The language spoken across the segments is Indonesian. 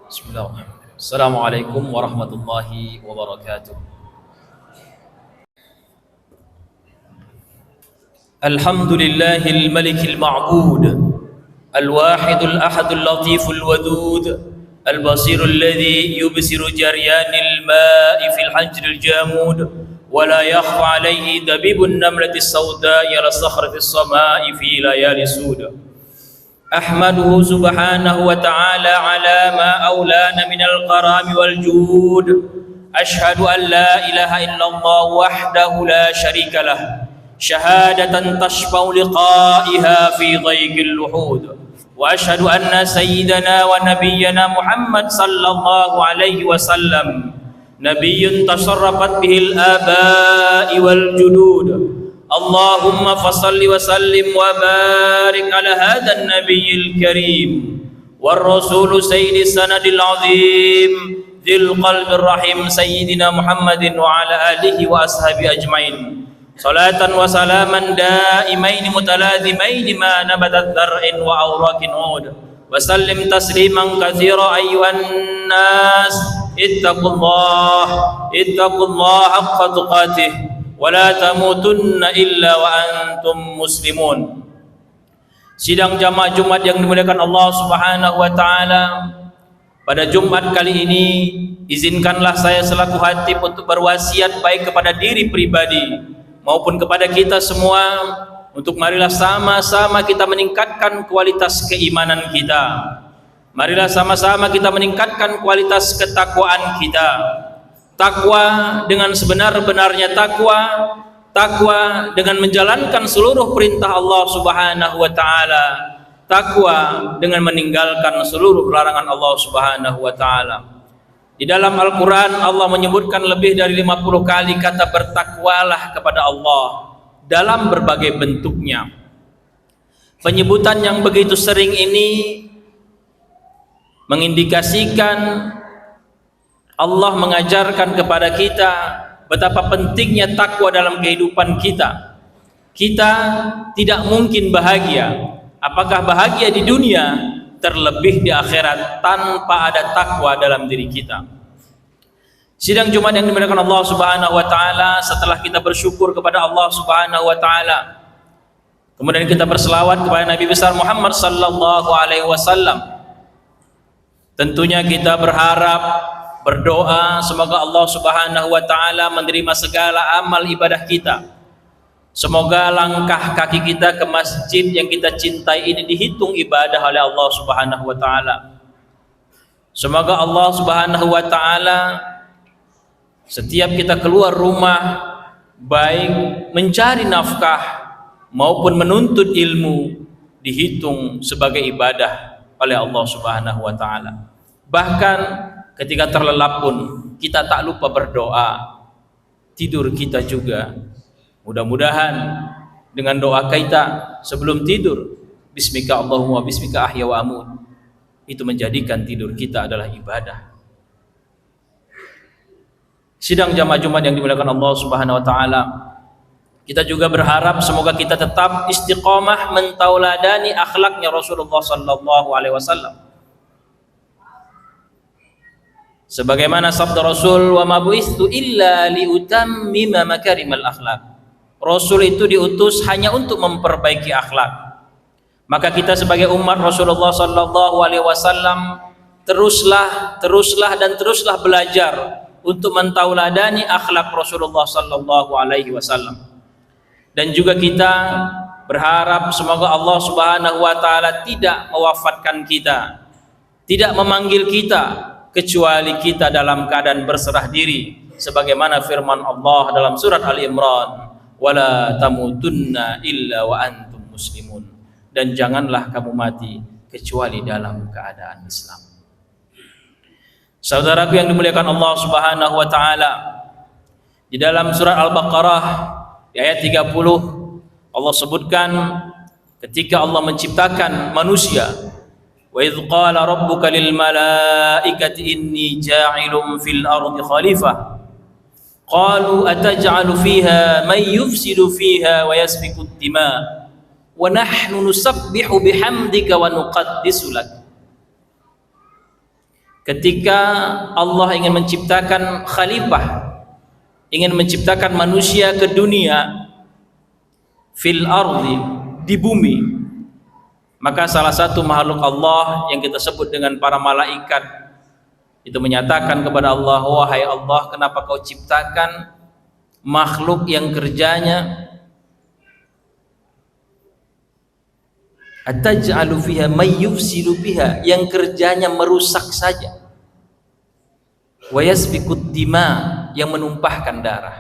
Bismillahirrahmanirrahim. Assalamualaikum warahmatullahi wabarakatuh. Alhamdulillahil malikil ma'bud, al-wahidul ahadul latiful wadud, al-basirul ladzi yubsiru jaryanil ma'i fil hajril jamud, wa la yakhfa alayhi dabibun namlatis sawda'i ala sakhratis sama'i fi layali sud. أحمده سبحانه وتعالى على ما أولانا من الكرم والجود. أشهد أن لا إله إلا الله وحده لا شريك له شهادة تشفع لقائها في ضيق اللحود. وأشهد أن سيدنا ونبينا محمد صلى الله عليه وسلم نبي تشرفت به الآباء والجدود. اللهم فصل وسلم وبارك على هذا النبي الكريم والرسول سيد السند العظيم ذي القلب الرحيم سيدنا محمد وعلى آله وأصحابه أجمعين صلاة وسلاما دائمين متلازمين ما نبتت ذرع وأوراق عود وسلم تسليما كثيرا أيها الناس اتقوا الله حق تقاته wala tamutunna illa wa antum muslimun. Sidang jamaah Jumat yang dimuliakan Allah Subhanahu wa taala, pada Jumat kali ini izinkanlah saya selaku khatib untuk berwasiat baik kepada diri pribadi maupun kepada kita semua untuk marilah sama-sama kita meningkatkan kualitas keimanan kita. Marilah sama-sama kita meningkatkan kualitas ketakwaan kita. Takwa dengan sebenar-benarnya takwa dengan menjalankan seluruh perintah Allah Subhanahu wa taala, takwa dengan meninggalkan seluruh larangan Allah Subhanahu wa taala. Di dalam Al-Qur'an Allah menyebutkan lebih dari 50 kali kata bertakwalah kepada Allah dalam berbagai bentuknya. Penyebutan yang begitu sering ini mengindikasikan Allah mengajarkan kepada kita betapa pentingnya takwa dalam kehidupan kita. Kita tidak mungkin bahagia. Apakah bahagia di dunia, terlebih di akhirat tanpa ada takwa dalam diri kita. Sidang Jumat yang dimuliakan Allah Subhanahu wa taala, setelah kita bersyukur kepada Allah Subhanahu wa taala, kemudian kita berselawat kepada Nabi besar Muhammad sallallahu alaihi wasallam. Tentunya kita berdoa semoga Allah Subhanahu wa taala menerima segala amal ibadah kita. Semoga langkah kaki kita ke masjid yang kita cintai ini dihitung ibadah oleh Allah Subhanahu wa taala. Semoga Allah Subhanahu wa taala setiap kita keluar rumah, baik mencari nafkah maupun menuntut ilmu, dihitung sebagai ibadah oleh Allah Subhanahu wa taala. Bahkan ketika terlelap pun kita tak lupa berdoa. Tidur kita juga mudah-mudahan dengan doa kita sebelum tidur, bismika Allahumma bismika ahya wa amut, itu menjadikan tidur kita adalah ibadah. Sidang jamaah Jumat yang dimuliakan Allah Subhanahu wa taala, kita juga berharap semoga kita tetap istiqomah mentauladani akhlaknya Rasulullah sallallahu alaihi wasallam. Sebagaimana sabda Rasul, wa ma bu'istu illa liutammima makarimal akhlak. Rasul itu diutus hanya untuk memperbaiki akhlak. Maka kita sebagai umat Rasulullah sallallahu alaihi wasallam teruslah belajar untuk mentauladani akhlak Rasulullah sallallahu alaihi wasallam. Dan juga kita berharap semoga Allah Subhanahu wa taala tidak mewafatkan kita, tidak memanggil kita kecuali kita dalam keadaan berserah diri, sebagaimana firman Allah dalam surat Ali Imran, wala tamutunna illa wa antum muslimun, dan janganlah kamu mati kecuali dalam keadaan Islam. Saudaraku yang dimuliakan Allah Subhanahu wa taala, di dalam surat Al-Baqarah di ayat 30 Allah sebutkan ketika Allah menciptakan manusia, wa idh qala rabbuka lil malaikati inni ja'ilun fil ardi khalifah qalu ataj'alu fiha man yufsidu fiha wa yasfiku ad-dima wa nahnu nusabbihu bihamdika wa nuqaddisu lak. ketika Allah ingin menciptakan khalifah, ingin menciptakan manusia ke dunia, fil ardi, di bumi, maka salah satu makhluk Allah yang kita sebut dengan para malaikat itu menyatakan kepada Allah, wahai Allah, kenapa kau ciptakan makhluk yang kerjanya ataj'alu fiha may yufsidu biha, yang kerjanya merusak saja, wa yasfikud dima, yang menumpahkan darah.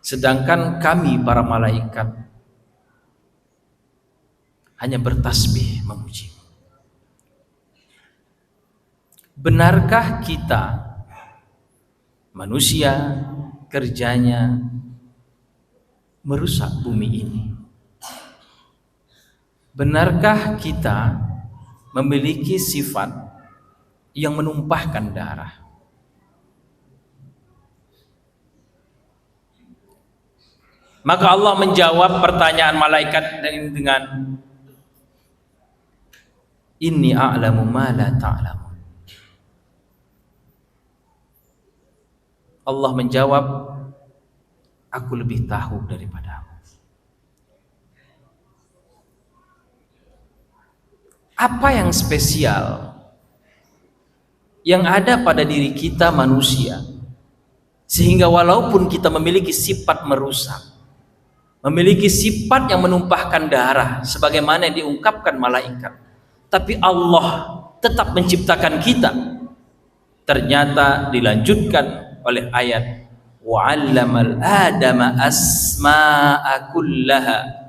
Sedangkan kami para malaikat hanya bertasbih memuji. Benarkah kita manusia kerjanya merusak bumi ini? Benarkah kita memiliki sifat yang menumpahkan darah? Maka Allah menjawab pertanyaan malaikat dengan inni a'lamu ma la ta'lamun. Allah menjawab, aku lebih tahu daripadamu. Apa yang spesial yang ada pada diri kita manusia, sehingga walaupun kita memiliki sifat merusak, memiliki sifat yang menumpahkan darah sebagaimana yang diungkapkan malaikat, tapi Allah tetap menciptakan kita. Ternyata dilanjutkan oleh ayat wa 'allamal adama asma'a kullaha.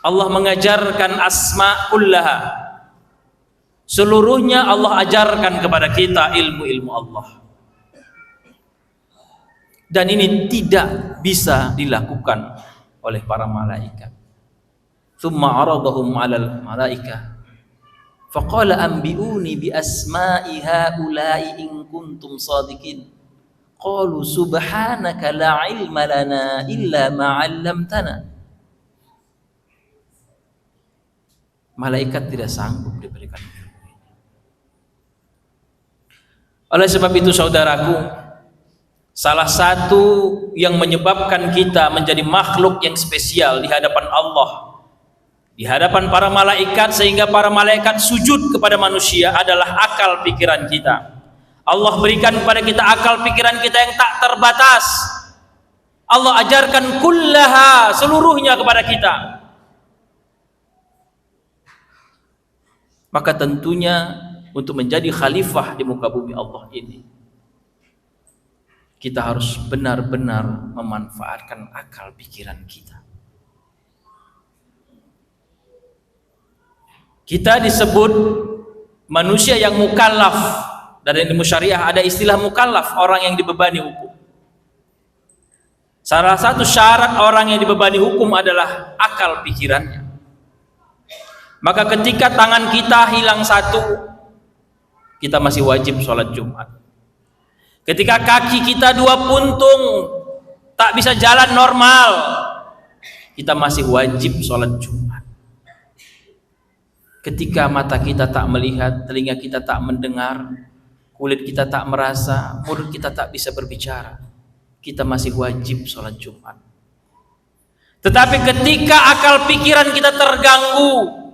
Allah mengajarkan asma kullaha, seluruhnya Allah ajarkan kepada kita ilmu-ilmu Allah, dan ini tidak bisa dilakukan oleh para malaikat. Tsumma 'aradahum 'alal malaikah faqala anbi'uni bi asma'i haula'i in kuntum shadiqin qalu subhanaka la 'ilma lana illa ma 'allamtana. Malaikat tidak sanggup diberikan ilmu ini. Oleh sebab itu saudaraku, salah satu yang menyebabkan kita menjadi makhluk yang spesial di hadapan Allah, di hadapan para malaikat, sehingga para malaikat sujud kepada manusia, adalah akal pikiran kita. Allah berikan kepada kita akal pikiran kita yang tak terbatas. Allah ajarkan kullaha, seluruhnya kepada kita. Maka tentunya untuk menjadi khalifah di muka bumi Allah ini, kita harus benar-benar memanfaatkan akal pikiran kita. Kita disebut manusia yang mukallaf. Dari ilmu syariah ada istilah mukallaf, orang yang dibebani hukum. Salah satu syarat orang yang dibebani hukum adalah akal pikirannya. Maka ketika tangan kita hilang satu, kita masih wajib sholat Jumat. Ketika kaki kita 2 puntung, tak bisa jalan normal, kita masih wajib sholat Jumat. Ketika mata kita tak melihat, telinga kita tak mendengar, kulit kita tak merasa, mulut kita tak bisa berbicara, kita masih wajib sholat Jumat. Tetapi ketika akal pikiran kita terganggu,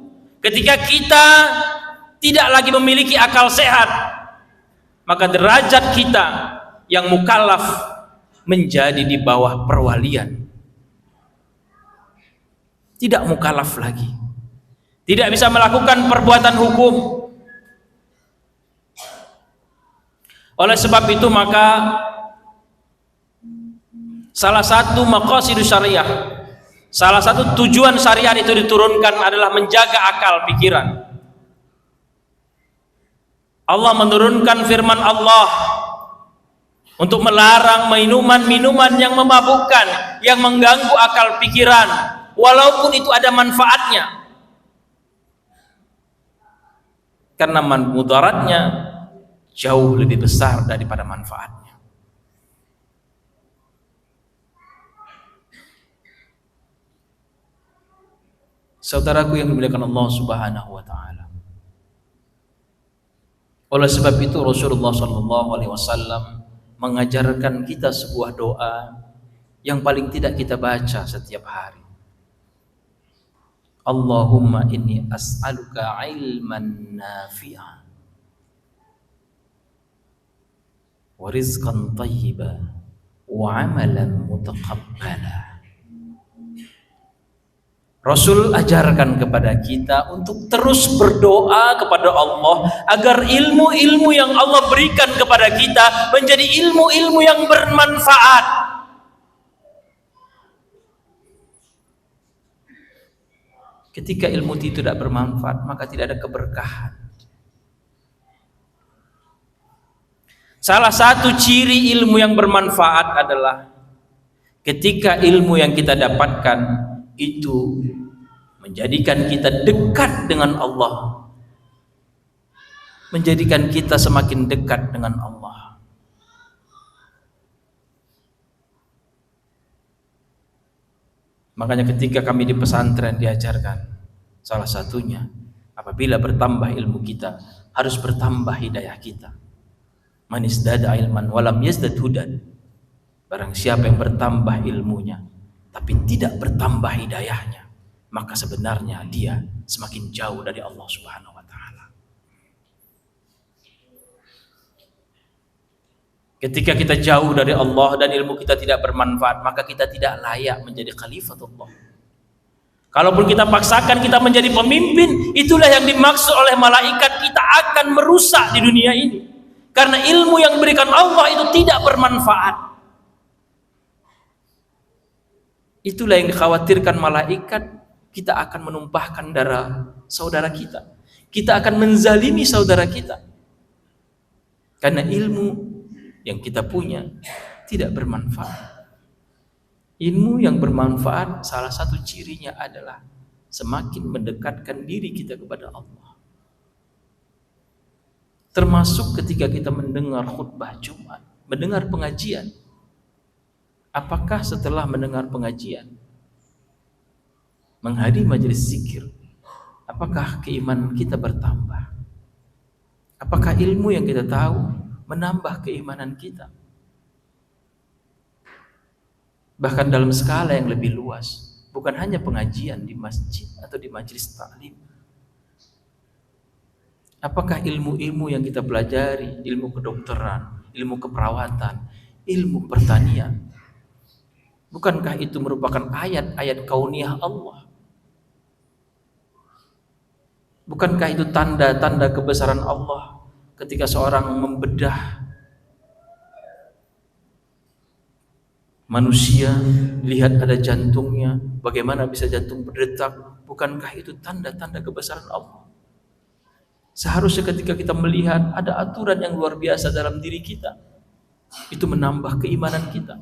ketika kita tidak lagi memiliki akal sehat, maka derajat kita yang mukallaf menjadi di bawah perwalian. Tidak mukallaf lagi, tidak bisa melakukan perbuatan hukum. Oleh sebab itu maka salah satu maqasidus syariah, salah satu tujuan syariat itu diturunkan adalah menjaga akal pikiran. Allah menurunkan firman Allah untuk melarang minuman-minuman yang memabukkan, yang mengganggu akal pikiran, walaupun itu ada manfaatnya. Karena mudaratnya jauh lebih besar daripada manfaatnya. Saudaraku yang dimuliakan Allah Subhanahu wa taala. Oleh sebab itu Rasulullah sallallahu alaihi wasallam mengajarkan kita sebuah doa yang paling tidak kita baca setiap hari. Allahumma inni as'aluka ilman nafi'a wa rizqan thayyiban wa amalan mutaqabbala. Rasul ajarkan kepada kita untuk terus berdoa kepada Allah agar ilmu-ilmu yang Allah berikan kepada kita menjadi ilmu-ilmu yang bermanfaat. Ketika ilmu itu tidak bermanfaat, maka tidak ada keberkahan. Salah satu ciri ilmu yang bermanfaat adalah ketika ilmu yang kita dapatkan itu menjadikan kita dekat dengan Allah, menjadikan kita semakin dekat dengan Allah. Makanya ketika kami di pesantren diajarkan, salah satunya apabila bertambah ilmu kita harus bertambah hidayah kita. Man izdada ilman walam yazdad hudan. Barang siapa yang bertambah ilmunya tapi tidak bertambah hidayahnya, maka sebenarnya dia semakin jauh dari Allah Subhanahu wa taala. Ketika kita jauh dari Allah dan ilmu kita tidak bermanfaat, maka kita tidak layak menjadi khalifatullah. Kalaupun kita paksakan kita menjadi pemimpin, itulah yang dimaksud oleh malaikat, kita akan merusak di dunia ini. Karena ilmu yang diberikan Allah itu tidak bermanfaat. Itulah yang dikhawatirkan malaikat, kita akan menumpahkan darah saudara kita. Kita akan menzalimi saudara kita. Karena ilmu yang kita punya tidak bermanfaat. Ilmu yang bermanfaat salah satu cirinya adalah semakin mendekatkan diri kita kepada Allah. Termasuk ketika kita mendengar khutbah Jumat, mendengar pengajian. Apakah setelah mendengar pengajian, menghadiri majelis zikir, apakah keimanan kita bertambah? Apakah ilmu yang kita tahu menambah keimanan kita? Bahkan dalam skala yang lebih luas, bukan hanya pengajian di masjid atau di majelis taklim. Apakah ilmu-ilmu yang kita pelajari, ilmu kedokteran, ilmu keperawatan, ilmu pertanian, bukankah itu merupakan ayat-ayat kauniyah Allah? Bukankah itu tanda-tanda kebesaran Allah ketika seorang membedah manusia, lihat ada jantungnya, bagaimana bisa jantung berdetak? Bukankah itu tanda-tanda kebesaran Allah? Seharusnya ketika kita melihat ada aturan yang luar biasa dalam diri kita, itu menambah keimanan kita.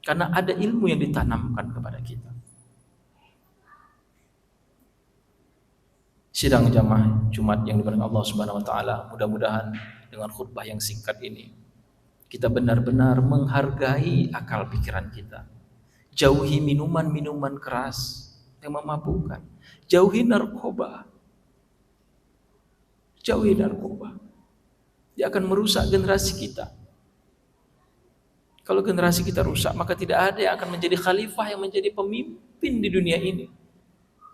Karena ada ilmu yang ditanamkan kepada kita. Sidang jamaah Jumat yang diberkahi Allah Subhanahu wa taala, mudah-mudahan dengan khutbah yang singkat ini kita benar-benar menghargai akal pikiran kita. Jauhi minuman-minuman keras yang memabukkan. Jauhi narkoba. Jauhi narkoba. Dia akan merusak generasi kita. Kalau generasi kita rusak, maka tidak ada yang akan menjadi khalifah yang menjadi pemimpin di dunia ini.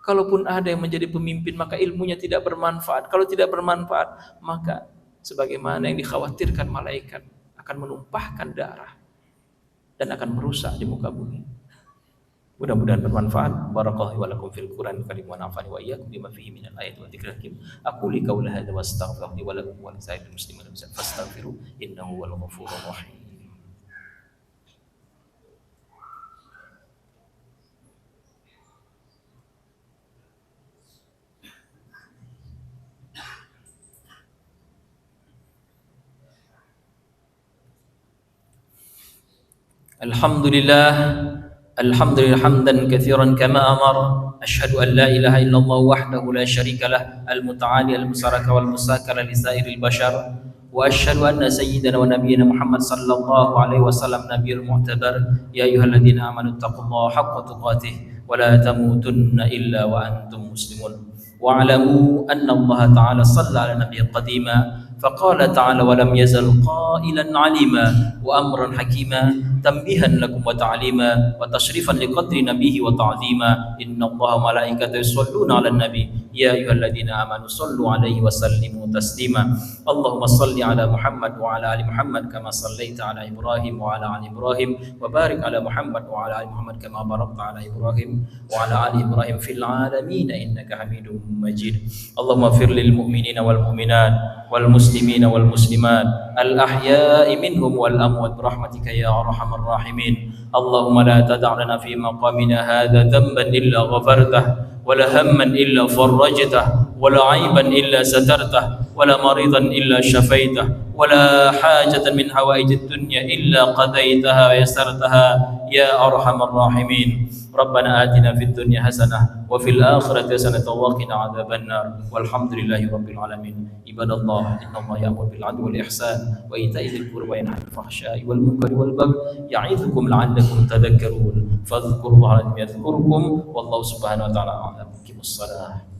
Kalaupun ada yang menjadi pemimpin, maka ilmunya tidak bermanfaat. Kalau tidak bermanfaat, maka sebagaimana yang dikhawatirkan malaikat akan menumpahkan darah dan akan merusak di muka bumi. Mudah-mudahan bermanfaat. Barakallahu wa lakum fil Qur'anil karim wa nafa'ani wa iyyakum bima fihi minal ayati wa dzikril hakim. Aqulu qawla hadza wa astaghfirullaha wa lakum wa lisa'iril muslimin fastaghfiru innahu huwal ghafurur rahim. Alhamdulillah hamdan katsiran kama amara asyhadu an la ilaha illallah wahdahu la syarika lah al-muta'ali al-musaraka wal musakara li sairil bashar wa asyhadu anna sayyidana wa nabiyyana Muhammad sallallahu alaihi wasallam nabiyul mu'tabar ya ayyuhalladzina amanu taqullaha haqqa tuqatih ولا تموتن إلا وأنتم مسلمون واعلموا أن الله تعالى صلى على النبي قديما فقال تعالى ولم يزل قائلا عليما وأمرا حكيما تنبيها لكم وتعليما وتشريفا لقدر نبيه وتعظيما إن الله وملائكته يصلون على النبي يا أيها الذين آمنوا صلوا عليه وسلموا تسليما اللهم صل على محمد وعلى آل محمد كما صليت على إبراهيم وعلى آل إبراهيم وبارك على محمد وعلى آل محمد كما باركت على إبراهيم وعلى آل إبراهيم في العالمين إنك حميد مجيد اللهم اغفر للمؤمنين والمؤمنات والمسلمين والمسلمات الأحياء منهم والأموات برحمتك يا أرحم الراحمين اللهم لا تدع لنا في مقامنا هذا ذنبا إلا غفرته ولا هما إلا فرجته ولا عيبا إلا سترته ولا مريضا إلا شفيته ولا حاجة من حوائج الدنيا إلا قضيتها ويسرتها يا أرحم الراحمين ربنا آتنا في الدنيا حسنة وفي الآخرة حسنة وقنا عذاب النار والحمد لله رب العالمين عباد الله إن الله يأمر بالعدل والإحسان وإيتاء ذي القربى وينهى عن الفحشاء والمنكر والبغي يعظكم لعلكم تذكرون فاذكروا الله العظيم يذكركم والله سبحانه وتعالى أعلم. أقيموا الصلاة.